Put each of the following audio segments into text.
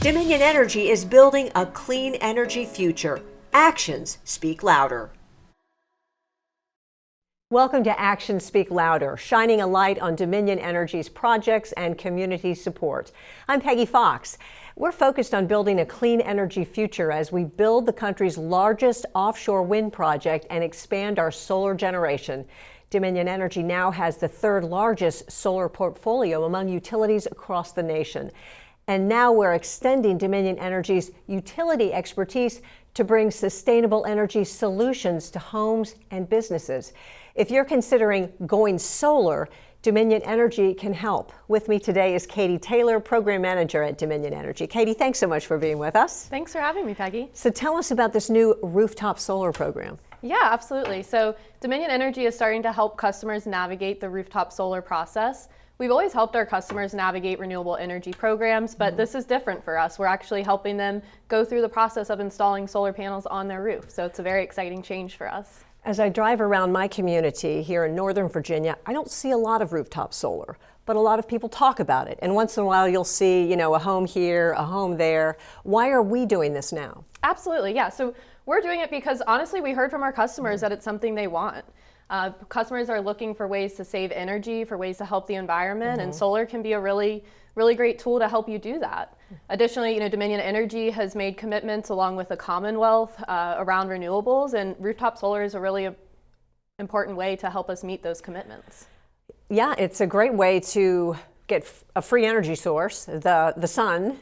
Dominion Energy is building a clean energy future. Actions speak louder. Welcome to Actions Speak Louder, shining a light on Dominion Energy's projects and community support. I'm Peggy Fox. We're focused on building a clean energy future as we build the country's largest offshore wind project and expand our solar generation. Dominion Energy now has the third largest solar portfolio among utilities across the nation. And now we're extending Dominion Energy's utility expertise to bring sustainable energy solutions to homes and businesses. If you're considering going solar, Dominion Energy can help. With me today is Katie Taylor, Program Manager at Dominion Energy. Katie, thanks so much for being with us. Thanks for having me, Peggy. So tell us about this new Rooftop Solar program. Yeah, absolutely. So Dominion Energy is starting to help customers navigate the rooftop solar process. We've always helped our customers navigate renewable energy programs, but this is different for us. We're actually helping them go through the process of installing solar panels on their roof. So it's a very exciting change for us. As I drive around my community here in Northern Virginia, I don't see a lot of rooftop solar, but a lot of people talk about it. And once in a while you'll see, a home here, a home there. Why are we doing this now? Absolutely, yeah. So we're doing it because honestly, we heard from our customers that it's something they want. Customers are looking for ways to save energy, for ways to help the environment, and solar can be a really great tool to help you do that. Additionally, Dominion Energy has made commitments along with the Commonwealth around renewables, and rooftop solar is a really important way to help us meet those commitments. Yeah, it's a great way to get a free energy source, the sun.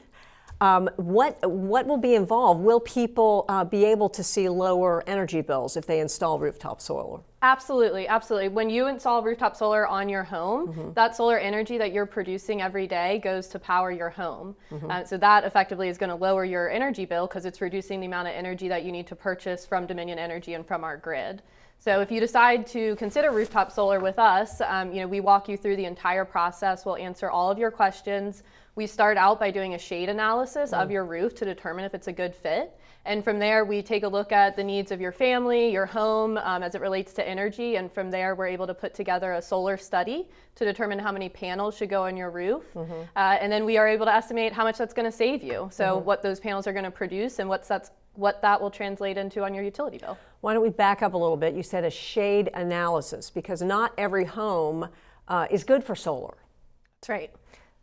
What will be involved? Will people be able to see lower energy bills if they install rooftop solar? Absolutely, absolutely. When you install rooftop solar on your home, that solar energy that you're producing every day goes to power your home. So that effectively is going to lower your energy bill because it's reducing the amount of energy that you need to purchase from Dominion Energy and from our grid. So if you decide to consider rooftop solar with us, we walk you through the entire process. We'll answer all of your questions. We start out by doing a shade analysis of your roof to determine if it's a good fit. And from there, we take a look at the needs of your family, your home, as it relates to energy. And from there, we're able to put together a solar study to determine how many panels should go on your roof. And then we are able to estimate how much that's going to save you. So what those panels are going to produce and what that will translate into on your utility bill. Why don't we back up a little bit? You said a shade analysis, because not every home is good for solar. That's right.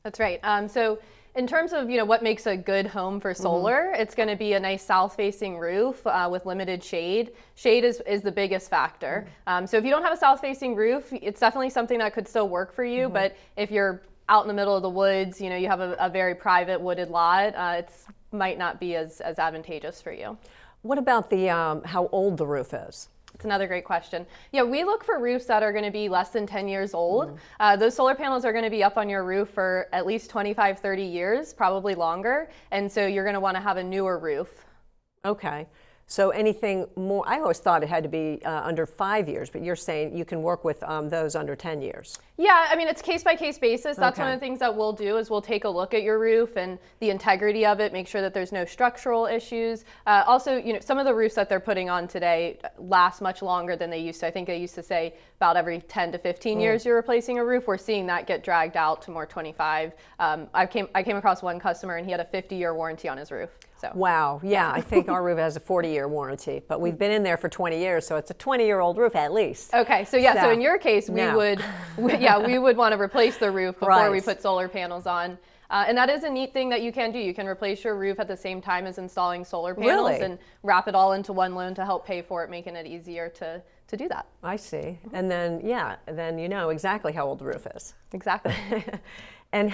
That's right. So in terms of what makes a good home for solar, it's going to be a nice south-facing roof with limited shade. Shade is the biggest factor. So if you don't have a south-facing roof, it's definitely something that could still work for you. But if you're out in the middle of the woods, you have a very private wooded lot, it might not be as advantageous for you. What about the how old the roof is? It's another great question. Yeah, we look for roofs that are going to be less than 10 years old. Those solar panels are going to be up on your roof for at least 25, 30 years, probably longer. And so you're going to want to have a newer roof. Okay. So anything more, I always thought it had to be under 5 years, but you're saying you can work with those under 10 years. Yeah, I mean, it's case-by-case basis. That's one of the things that we'll do is we'll take a look at your roof and the integrity of it, make sure that there's no structural issues. Also, some of the roofs that they're putting on today last much longer than they used to. I think they used to say about every 10 to 15 years you're replacing a roof. We're seeing that get dragged out to more 25. I came across one customer and he had a 50-year warranty on his roof. So. Wow, yeah, I think our roof has a 40-year warranty, but we've been in there for 20 years, so it's a 20-year-old roof at least. Okay, so yeah, so in your case, we would want to replace the roof before we put solar panels on. And that is a neat thing that you can do. You can replace your roof at the same time as installing solar panels and wrap it all into one loan to help pay for it, making it easier to do that. I see. And then, then you know exactly how old the roof is. Exactly. And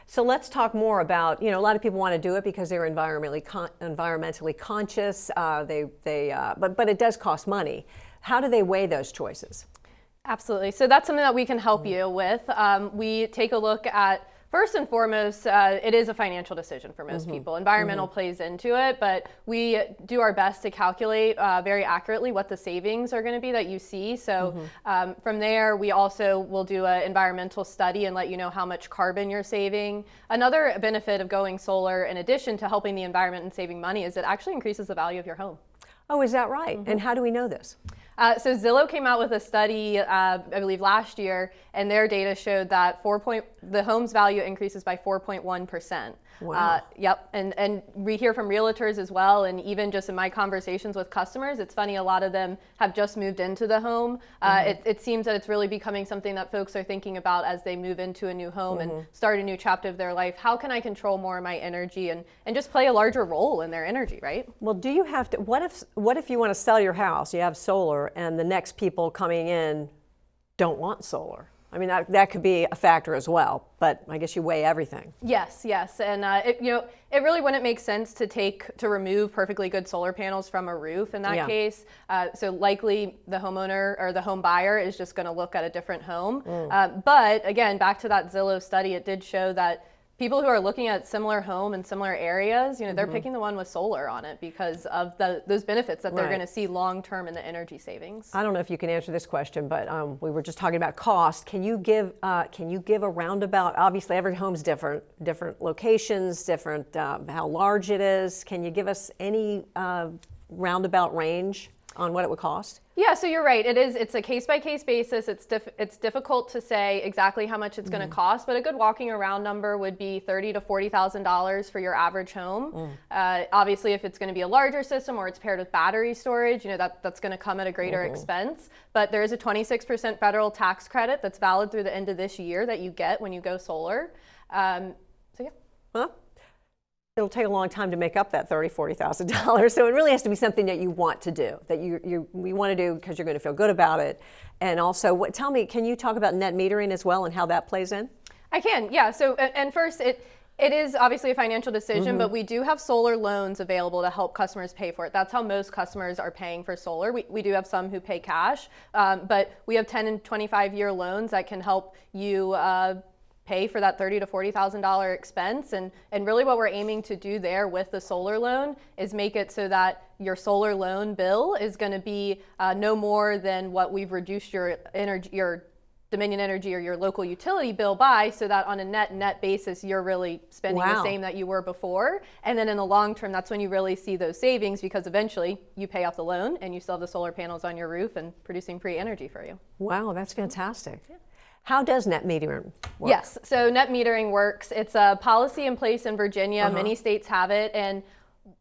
so let's talk more about, a lot of people want to do it because they're environmentally conscious, but it does cost money. How do they weigh those choices? Absolutely. So that's something that we can help you with. We take a look at, first and foremost, it is a financial decision for most people. Environmental plays into it, but we do our best to calculate very accurately what the savings are going to be that you see. So from there, we also will do an environmental study and let you know how much carbon you're saving. Another benefit of going solar, in addition to helping the environment and saving money, is it actually increases the value of your home. Oh, is that right? And how do we know this? So Zillow came out with a study, I believe last year, and their data showed that the home's value increases by 4.1%. Wow. Yep, and we hear from realtors as well, and even just in my conversations with customers, it's funny, a lot of them have just moved into the home. It seems that it's really becoming something that folks are thinking about as they move into a new home and start a new chapter of their life. How can I control more of my energy and just play a larger role in their energy, right? Well, do you have to, what if you want to sell your house, you have solar, and the next people coming in don't want solar? I mean, that could be a factor as well, but I guess you weigh everything. Yes, and it really wouldn't make sense to remove perfectly good solar panels from a roof in that case. So likely the homeowner or the home buyer is just going to look at a different home. But again, back to that Zillow study, it did show that people who are looking at similar home in similar areas, they're picking the one with solar on it because of those benefits that they're going to see long term in the energy savings. I don't know if you can answer this question, but we were just talking about cost. Can you give a roundabout? Obviously, every home's different locations, different how large it is. Can you give us any roundabout range on what it would cost? Yeah, so you're right. It's a case-by-case basis. It's difficult to say exactly how much it's going to cost, but a good walking around number would be $30,000 to $40,000 for your average home. Obviously, if it's going to be a larger system or it's paired with battery storage, that's going to come at a greater expense. But there is a 26% federal tax credit that's valid through the end of this year that you get when you go solar. So yeah. Well, it'll take a long time to make up that $30,000, $40,000. So it really has to be something that you want to do, that you want to do because you're going to feel good about it. And also, tell me, can you talk about net metering as well and how that plays in? I can, yeah. So, and first, it is obviously a financial decision, but we do have solar loans available to help customers pay for it. That's how most customers are paying for solar. We do have some who pay cash, but we have 10 and 25-year loans that can help you pay for that $30,000 to $40,000 expense. And really what we're aiming to do there with the solar loan is make it so that your solar loan bill is going to be no more than what we've reduced your Dominion Energy or your local utility bill by, so that on a net basis, you're really spending the same that you were before. And then in the long term, that's when you really see those savings, because eventually you pay off the loan and you still have the solar panels on your roof and producing free energy for you. Wow, that's fantastic. Yeah. How does net metering work? Yes, so net metering works. It's a policy in place in Virginia. Many states have it. And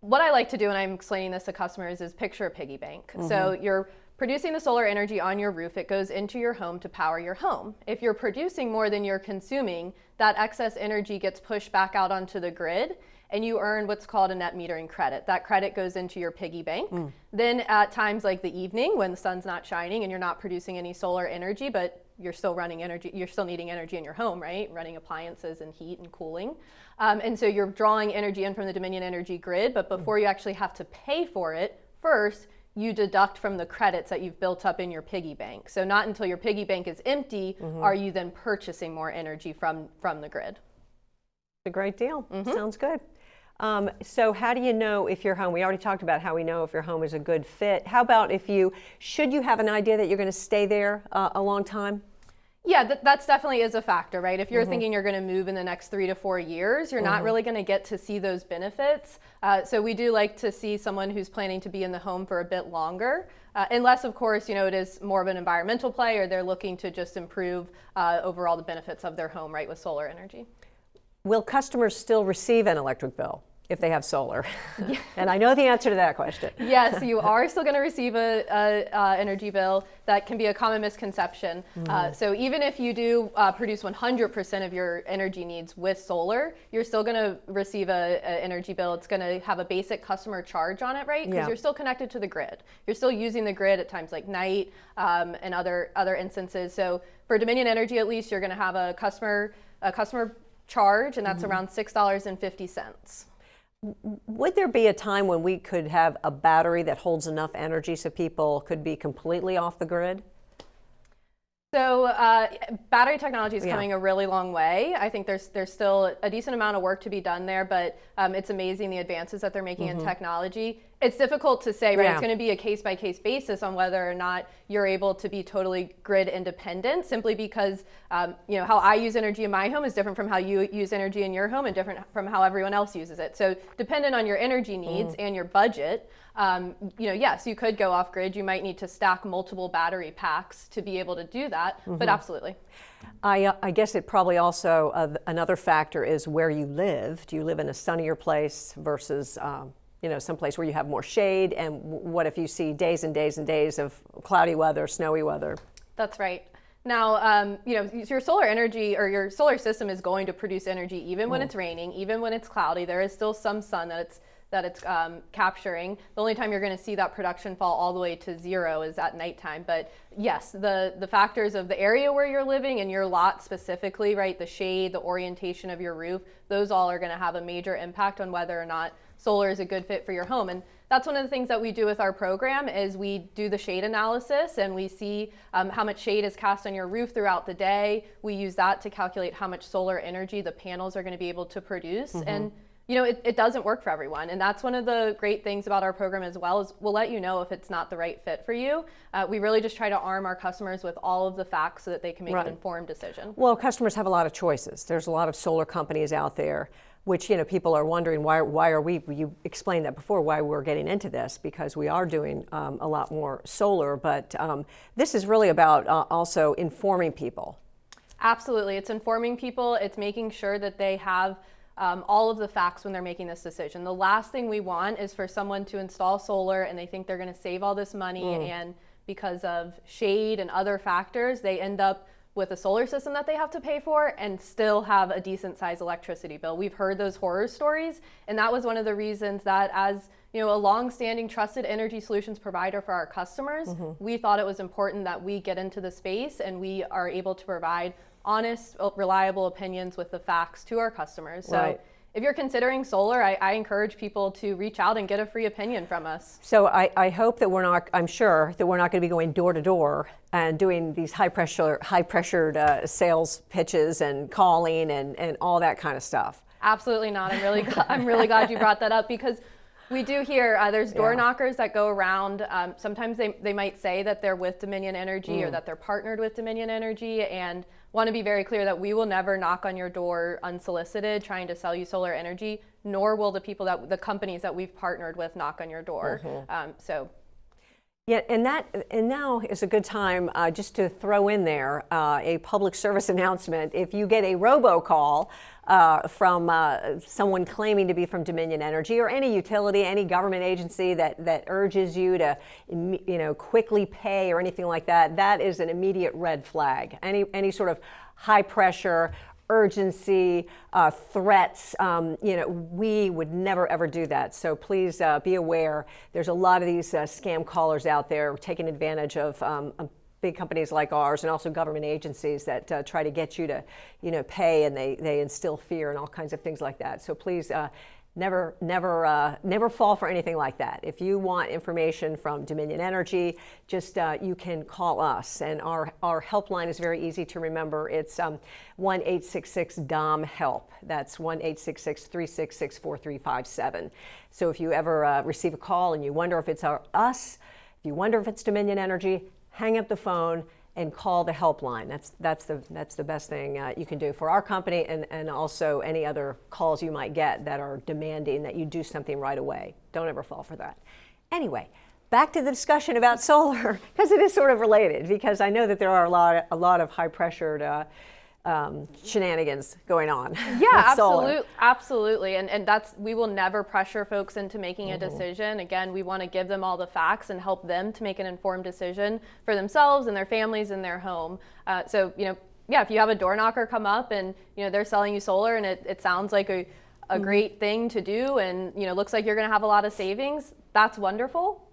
what I like to do when I'm explaining this to customers is picture a piggy bank. So you're producing the solar energy on your roof. It goes into your home to power your home. If you're producing more than you're consuming, that excess energy gets pushed back out onto the grid, and you earn what's called a net metering credit. That credit goes into your piggy bank. Then at times like the evening when the sun's not shining and you're not producing any solar energy, but you're still running energy, you're still needing energy in your home, right? Running appliances and heat and cooling. And so you're drawing energy in from the Dominion Energy grid, but before you actually have to pay for it, first, you deduct from the credits that you've built up in your piggy bank. So not until your piggy bank is empty are you then purchasing more energy from the grid. A great deal. Sounds good. So how do you know if your home, we already talked about how we know if your home is a good fit. How about should you have an idea that you're going to stay there a long time? Yeah, that's definitely is a factor, right? If you're thinking you're going to move in the next 3 to 4 years, you're not really going to get to see those benefits. So we do like to see someone who's planning to be in the home for a bit longer, unless, of course, it is more of an environmental play, or they're looking to just improve overall the benefits of their home, right, with solar energy. Will customers still receive an electric bill if they have solar? And I know the answer to that question. Yes, you are still going to receive a energy bill. That can be a common misconception. So even if you do produce 100% of your energy needs with solar, you're still going to receive an energy bill. It's going to have a basic customer charge on it, right? Because you're still connected to the grid. You're still using the grid at times like night and other instances. So for Dominion Energy, at least, you're going to have a customer charge, and that's around $6.50. Would there be a time when we could have a battery that holds enough energy so people could be completely off the grid? So battery technology is coming a really long way. I think there's still a decent amount of work to be done there, but it's amazing the advances that they're making in technology. It's difficult to say, right? Yeah. It's going to be a case-by-case basis on whether or not you're able to be totally grid independent, simply because how I use energy in my home is different from how you use energy in your home and different from how everyone else uses it. So dependent on your energy needs and your budget, yes, you could go off grid. You might need to stack multiple battery packs to be able to do that, but absolutely. I guess it probably also, another factor is where you live. Do you live in a sunnier place versus someplace where you have more shade? And what if you see days and days and days of cloudy weather, snowy weather? That's right. Now, your solar energy or your solar system is going to produce energy even when it's raining, even when it's cloudy. There is still some sun that it's capturing. The only time you're going to see that production fall all the way to zero is at nighttime. But yes, the factors of the area where you're living and your lot specifically, right, the shade, the orientation of your roof, those all are going to have a major impact on whether or not solar is a good fit for your home. And that's one of the things that we do with our program is we do the shade analysis, and we see how much shade is cast on your roof throughout the day. We use that to calculate how much solar energy the panels are going to be able to produce. And it doesn't work for everyone. And that's one of the great things about our program as well, is we'll let you know if it's not the right fit for you. We really just try to arm our customers with all of the facts so that they can make an informed decision. Well, customers have a lot of choices. There's a lot of solar companies out there, which people are wondering why are we, you explained that before, why we're getting into this, because we are doing a lot more solar, but this is really about also informing people. Absolutely. It's informing people. It's making sure that they have all of the facts when they're making this decision. The last thing we want is for someone to install solar and they think they're going to save all this money, and because of shade and other factors, they end up with a solar system that they have to pay for and still have a decent sized electricity bill. We've heard those horror stories, and that was one of the reasons that, as a long-standing trusted energy solutions provider for our customers, we thought it was important that we get into the space and we are able to provide honest, reliable opinions with the facts to our customers. So if you're considering solar, I encourage people to reach out and get a free opinion from us. So I hope that I'm sure that we're not going to be going door to door and doing these high pressured sales pitches and calling and all that kind of stuff. Absolutely not. I'm really glad you brought that up, because we do hear there's door knockers that go around. Sometimes they might say that they're with Dominion Energy or that they're partnered with Dominion Energy, and want to be very clear that we will never knock on your door unsolicited trying to sell you solar energy, nor will the companies that we've partnered with knock on your door. Yeah, and now is a good time just to throw in there a public service announcement. If you get a robocall from someone claiming to be from Dominion Energy or any utility, any government agency that urges you to quickly pay or anything like that, that is an immediate red flag. Any sort of high pressure, urgency, threats, we would never ever do that. So please be aware. There's a lot of these scam callers out there taking advantage of big companies like ours, and also government agencies that try to get you to, pay, and they instill fear and all kinds of things like that. So please never fall for anything like that. If you want information from Dominion Energy, just you can call us, and our helpline is very easy to remember. It's 1-866-DOM-HELP. That's 1-866-366-4357. So if you ever receive a call and you wonder if it's us, if you wonder if it's Dominion Energy, hang up the phone and call the helpline. That's the best thing you can do for our company, and also any other calls you might get that are demanding that you do something right away. Don't ever fall for that. Anyway, back to the discussion about solar, because it is sort of related, because I know that there are a lot of high pressured shenanigans going on. Yeah, absolutely. And we will never pressure folks into making a decision. Again, we want to give them all the facts and help them to make an informed decision for themselves and their families and their home. If you have a door knocker come up and they're selling you solar and it sounds like a great thing to do, and looks like you're going to have a lot of savings, that's wonderful.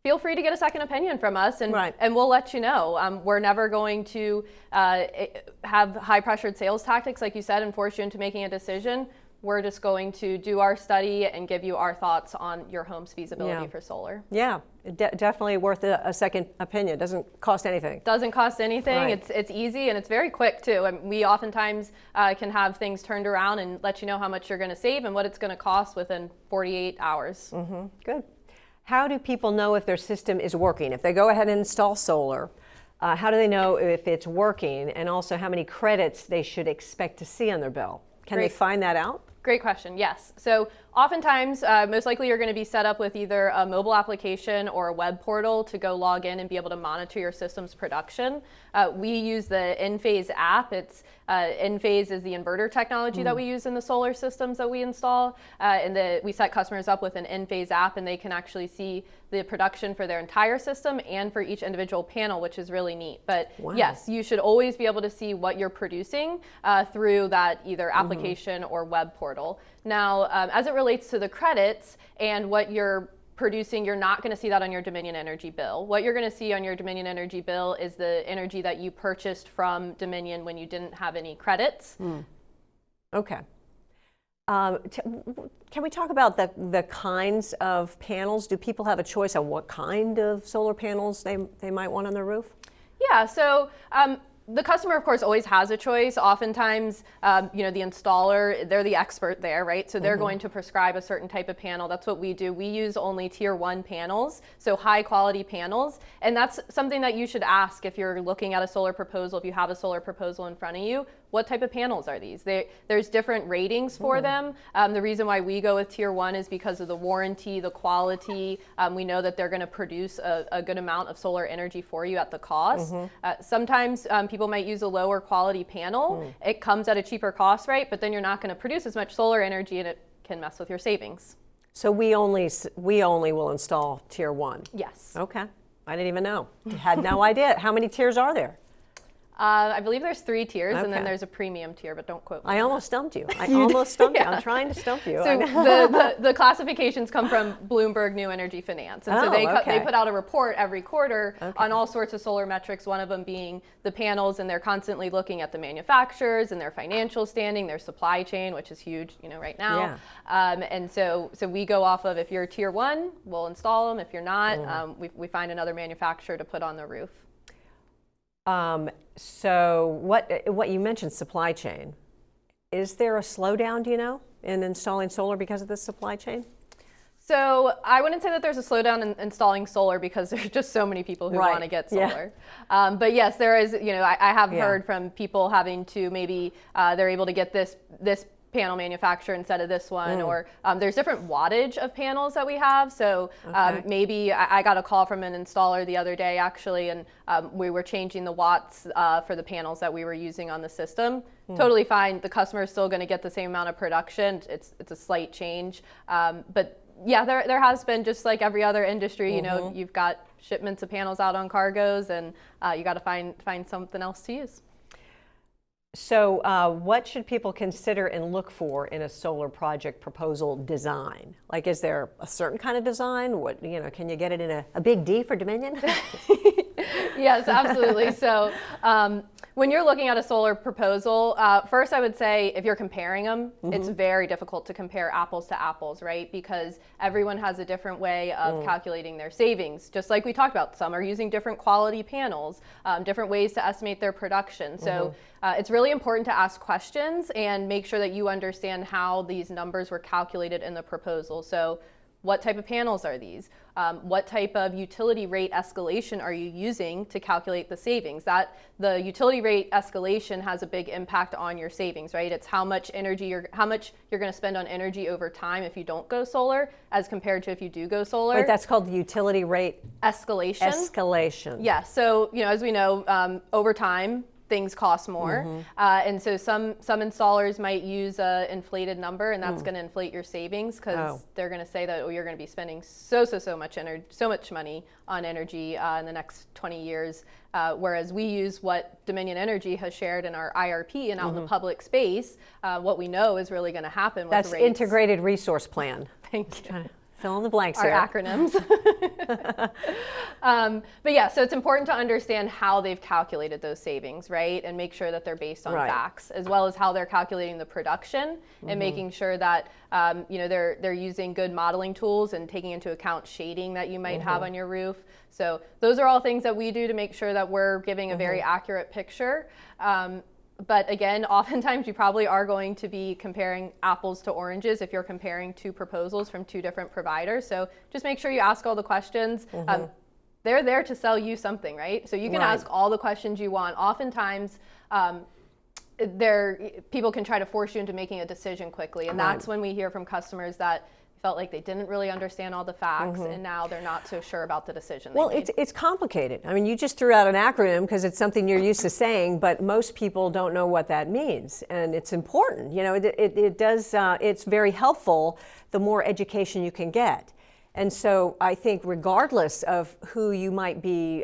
Feel free to get a second opinion from us, and we'll let you know. We're never going to have high pressured sales tactics, like you said, and force you into making a decision. We're just going to do our study and give you our thoughts on your home's feasibility for solar. Yeah, definitely worth a second opinion. Doesn't cost anything. Doesn't cost anything. Right. It's easy, and it's very quick too. I mean, we oftentimes can have things turned around and let you know how much you're going to save and what it's going to cost within 48 hours. Good. How do people know if their system is working? If they go ahead and install solar, how do they know if it's working, and also how many credits they should expect to see on their bill? Can they find that out? Great question, yes. So oftentimes, most likely you're going to be set up with either a mobile application or a web portal to go log in and be able to monitor your system's production. We use the Enphase app. Enphase is the inverter technology that we use in the solar systems that we install. We set customers up with an Enphase app, and they can actually see the production for their entire system and for each individual panel, which is really neat. But yes, you should always be able to see what you're producing through that either application or web portal. Now, as it relates to the credits and what you're producing, you're not going to see that on your Dominion Energy bill. What you're going to see on your Dominion Energy bill is the energy that you purchased from Dominion when you didn't have any credits. Okay. Can we talk about the kinds of panels? Do people have a choice on what kind of solar panels they might want on their roof? Yeah, so the customer, of course, always has a choice. Oftentimes, the installer, they're the expert there, right? So they're going to prescribe a certain type of panel. That's what we do. We use only tier 1 panels, so high quality panels. And that's something that you should ask if you're looking at a solar proposal, if you have a solar proposal in front of you. What type of panels are these? There's different ratings for them. The reason why we go with tier 1 is because of the warranty, the quality. We know that they're going to produce a good amount of solar energy for you at the cost. Sometimes people might use a lower quality panel. It comes at a cheaper cost, right? But then you're not going to produce as much solar energy, and it can mess with your savings. So we only will install tier 1? Yes. Okay. I didn't even know. Had no idea. How many tiers are there? I believe there's 3 tiers, and then there's a premium tier, but don't quote me. I almost stumped you. Almost stumped you. I'm trying to stump you. So the classifications come from Bloomberg New Energy Finance. And so they put out a report every quarter on all sorts of solar metrics, one of them being the panels, and they're constantly looking at the manufacturers and their financial standing, their supply chain, which is huge, right now. And so we go off of, if you're tier 1, we'll install them. If you're not, we find another manufacturer to put on the roof. So what you mentioned, supply chain, is there a slowdown, do you know, in installing solar because of this supply chain? So I wouldn't say that there's a slowdown in installing solar because there's just so many people who want to get solar. But yes, there is, I have heard from people having to maybe they're able to get this panel manufacturer instead of this one, or there's different wattage of panels that we have. So maybe I got a call from an installer the other day actually, and we were changing the watts for the panels that we were using on the system. Totally fine. The customer is still going to get the same amount of production. It's a slight change, but yeah, there has been, just like every other industry, you've got shipments of panels out on cargoes, and you got to find something else to use. So what should people consider and look for in a solar project proposal design? Like, is there a certain kind of design? Can you get it in a big D for Dominion? Yes, absolutely. So when you're looking at a solar proposal, first I would say if you're comparing them, it's very difficult to compare apples to apples, right? Because everyone has a different way of calculating their savings. Just like we talked about, some are using different quality panels, different ways to estimate their production. So it's really important to ask questions and make sure that you understand how these numbers were calculated in the proposal. So what type of panels are these? What type of utility rate escalation are you using to calculate the savings? The utility rate escalation has a big impact on your savings, right? It's how much you're going to spend on energy over time if you don't go solar, as compared to if you do go solar. Wait, that's called the utility rate escalation. Escalation. Yeah. So as we know, over time, things cost more. And so some installers might use an inflated number, and that's going to inflate your savings, because they're going to say that you're going to be spending so much money on energy in the next 20 years. Whereas we use what Dominion Energy has shared in our IRP and out in the public space, what we know is really going to happen with rates. That's Integrated Resource Plan. Thank you. Fill in the blanks here. Our acronyms. But yeah, so it's important to understand how they've calculated those savings, right? And make sure that they're based on facts, as well as how they're calculating the production, and making sure that they're using good modeling tools and taking into account shading that you might have on your roof. So those are all things that we do to make sure that we're giving a very accurate picture. But again, oftentimes you probably are going to be comparing apples to oranges if you're comparing two proposals from two different providers. So just make sure you ask all the questions. They're there to sell you something, right? So you can ask all the questions you want. Oftentimes, people can try to force you into making a decision quickly, and that's when we hear from customers that felt like they didn't really understand all the facts, and now they're not so sure about the decision. Well, it's complicated. I mean, you just threw out an acronym because it's something you're used to saying, but most people don't know what that means, and it's important. You know, it does. It's very helpful the more education you can get, and so I think regardless of who you might be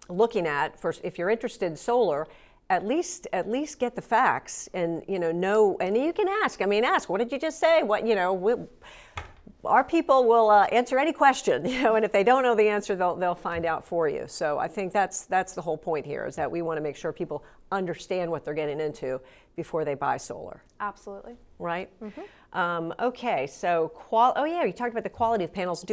looking at, if you're interested in solar, at least get the facts and know, and you can ask. I mean, ask. What did you just say? What our people will answer any question. And if they don't know the answer, they'll find out for you. So I think that's the whole point here, is that we want to make sure people understand what they're getting into before they buy solar. Absolutely. Right. Okay. So you talked about the quality of panels.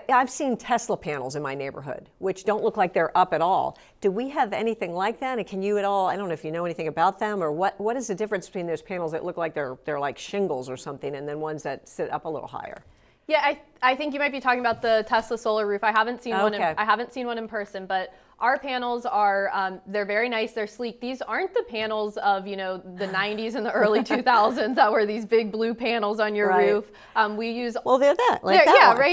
I've seen Tesla panels in my neighborhood, which don't look like they're up at all. Do we have anything like that? And can you at all, I don't know if you know anything about them, or what is the difference between those panels that look like they're like shingles or something, and then ones that sit up a little higher? Yeah, I think you might be talking about the Tesla solar roof. I haven't seen one. I haven't seen one in person, but our panels are they're very nice. They're sleek. These aren't the panels of the 90s and the early 2000s that were these big blue panels on your roof. We use they're that one.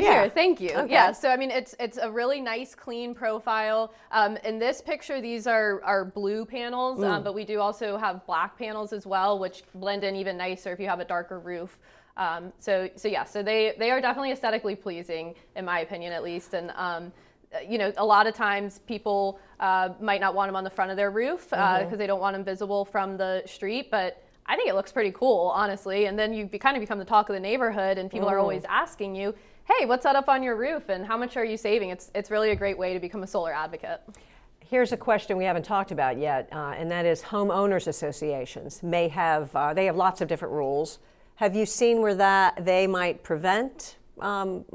Here. Thank you. Okay. Yeah. So I mean, it's a really nice, clean profile. In this picture, these are blue panels, but we do also have black panels as well, which blend in even nicer if you have a darker roof. So they are definitely aesthetically pleasing, in my opinion, at least. And a lot of times people might not want them on the front of their roof because they don't want them visible from the street, but I think it looks pretty cool, honestly. And then you kind of become the talk of the neighborhood, and people are always asking you, hey, what's that up on your roof, and how much are you saving? It's really a great way to become a solar advocate. Here's a question we haven't talked about yet, and that is homeowners associations they have lots of different rules. Have you seen where they might prevent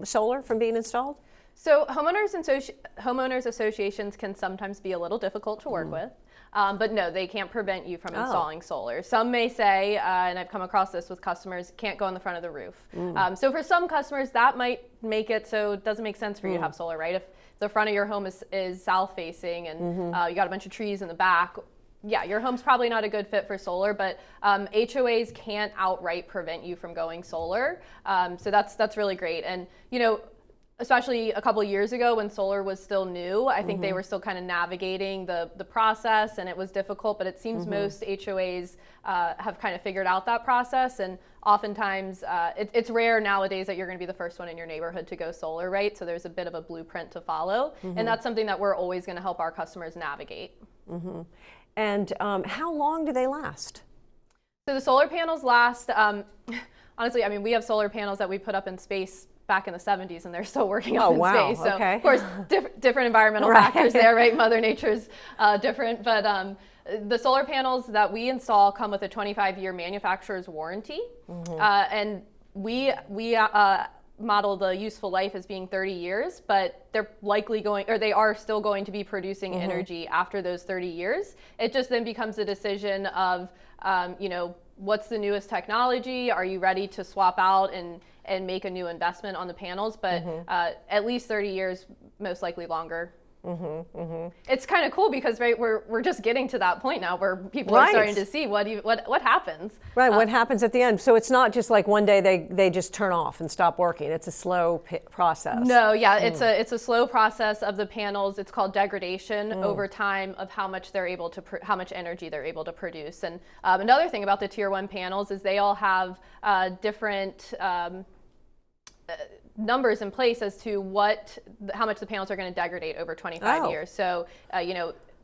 solar from being installed? So homeowners associations can sometimes be a little difficult to work with, but no, they can't prevent you from installing solar. Some may say, and I've come across this with customers, can't go on the front of the roof. So for some customers, that might make it so it doesn't make sense for you to have solar, right? If the front of your home is south facing and you got a bunch of trees in the back, yeah, your home's probably not a good fit for solar, but HOAs can't outright prevent you from going solar. So that's really great. And especially a couple of years ago when solar was still new, I think they were still kind of navigating the process, and it was difficult, but it seems most HOAs have kind of figured out that process. And oftentimes it's rare nowadays that you're going to be the first one in your neighborhood to go solar, right? So there's a bit of a blueprint to follow, and that's something that we're always going to help our customers navigate. And how long do they last? So the solar panels last, honestly, I mean, we have solar panels that we put up in space back in the 70s, and they're still working up in space. So of course, different environmental factors there, right? Mother Nature's different, but the solar panels that we install come with a 25-year manufacturer's warranty, and we model the useful life as being 30 years, but they are still going to be producing energy after those 30 years. It just then becomes a decision of, what's the newest technology? Are you ready to swap out and make a new investment on the panels? But at least 30 years, most likely longer. It's kind of cool because we're just getting to that point now where people are starting to see what happens. Right, what happens at the end. So it's not just like one day they just turn off and stop working. It's a slow process. No, yeah, it's a slow process of the panels. It's called degradation over time of how much how much energy they're able to produce. And another thing about the Tier 1 panels is they all have different numbers in place as to how much the panels are going to degrade over 25 years. So,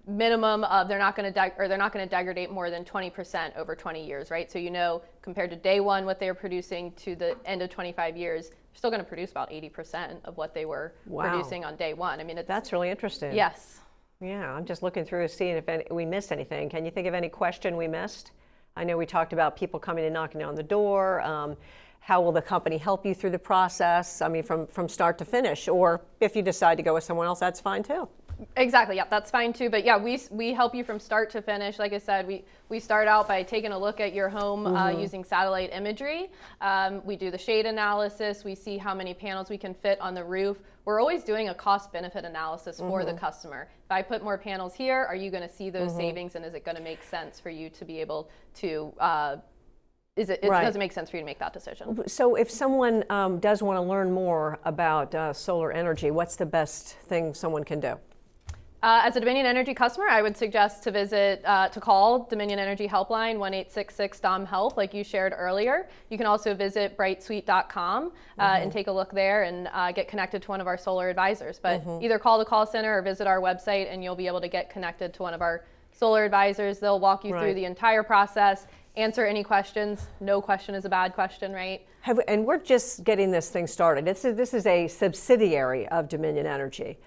minimum of they're not going to degrade more than 20% over 20 years, right? So compared to day one what they were producing to the end of 25 years, they're still going to produce about 80% of what they were producing on day one. I mean, that's really interesting. Yes. Yeah, I'm just looking through seeing if we missed anything. Can you think of any question we missed? I know we talked about people coming and knocking on the door. How will the company help you through the process? I mean, from start to finish, or if you decide to go with someone else, that's fine too. Exactly. Yeah, that's fine too. But yeah, we help you from start to finish. Like I said, we start out by taking a look at your home using satellite imagery. We do the shade analysis. We see how many panels we can fit on the roof. We're always doing a cost-benefit analysis for the customer. If I put more panels here, are you going to see those savings, and is it going to make sense for you to be able to? Does it make sense for you to make that decision? So if someone does want to learn more about solar energy, what's the best thing someone can do? As a Dominion Energy customer, I would suggest to call Dominion Energy Helpline 1-866-DOM-HELP, like you shared earlier. You can also visit brightsuite.com and take a look there and get connected to one of our solar advisors. But either call the call center or visit our website, and you'll be able to get connected to one of our solar advisors. They'll walk you through the entire process, answer any questions. No question is a bad question, right? And we're just getting this thing started. This is a subsidiary of Dominion Energy.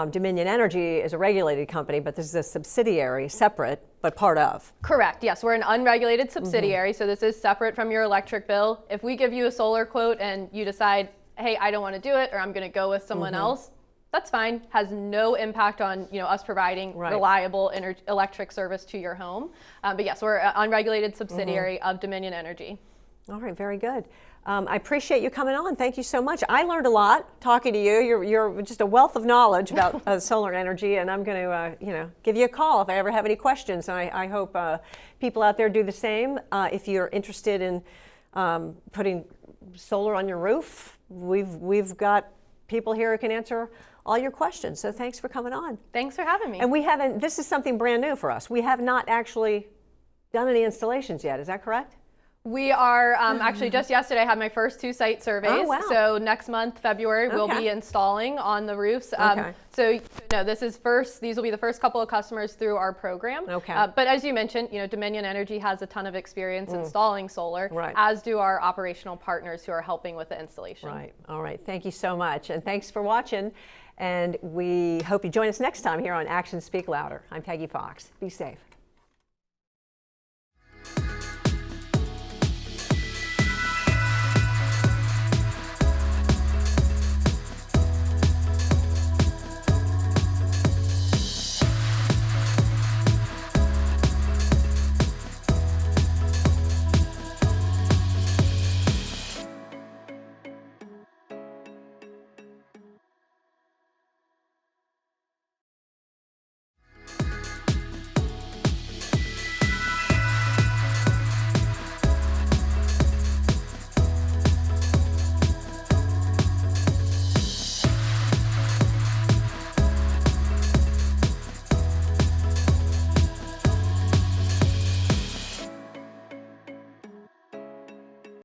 Dominion Energy is a regulated company, but this is a subsidiary, separate, but part of. Correct, yes, we're an unregulated subsidiary, so this is separate from your electric bill. If we give you a solar quote and you decide, hey, I don't want to do it, or I'm going to go with someone else, that's fine. Has no impact on us providing reliable electric service to your home. But yes, we're an unregulated subsidiary of Dominion Energy. All right, very good. I appreciate you coming on. Thank you so much. I learned a lot talking to you. You're just a wealth of knowledge about solar energy, and I'm going to give you a call if I ever have any questions. And I hope people out there do the same. If you're interested in putting solar on your roof, we've got people here who can answer all your questions. So thanks for coming on. Thanks for having me. And this is something brand new for us. We have not actually done any installations yet. Is that correct? We are actually just yesterday I had my first 2 site surveys. Oh, wow. So next month, February, we'll be installing on the roofs. So these will be the first couple of customers through our program. But as you mentioned, Dominion Energy has a ton of experience installing solar, as do our operational partners who are helping with the installation. Right. All right. Thank you so much, and thanks for watching. And we hope you join us next time here on Actions Speak Louder. I'm Peggy Fox. Be safe.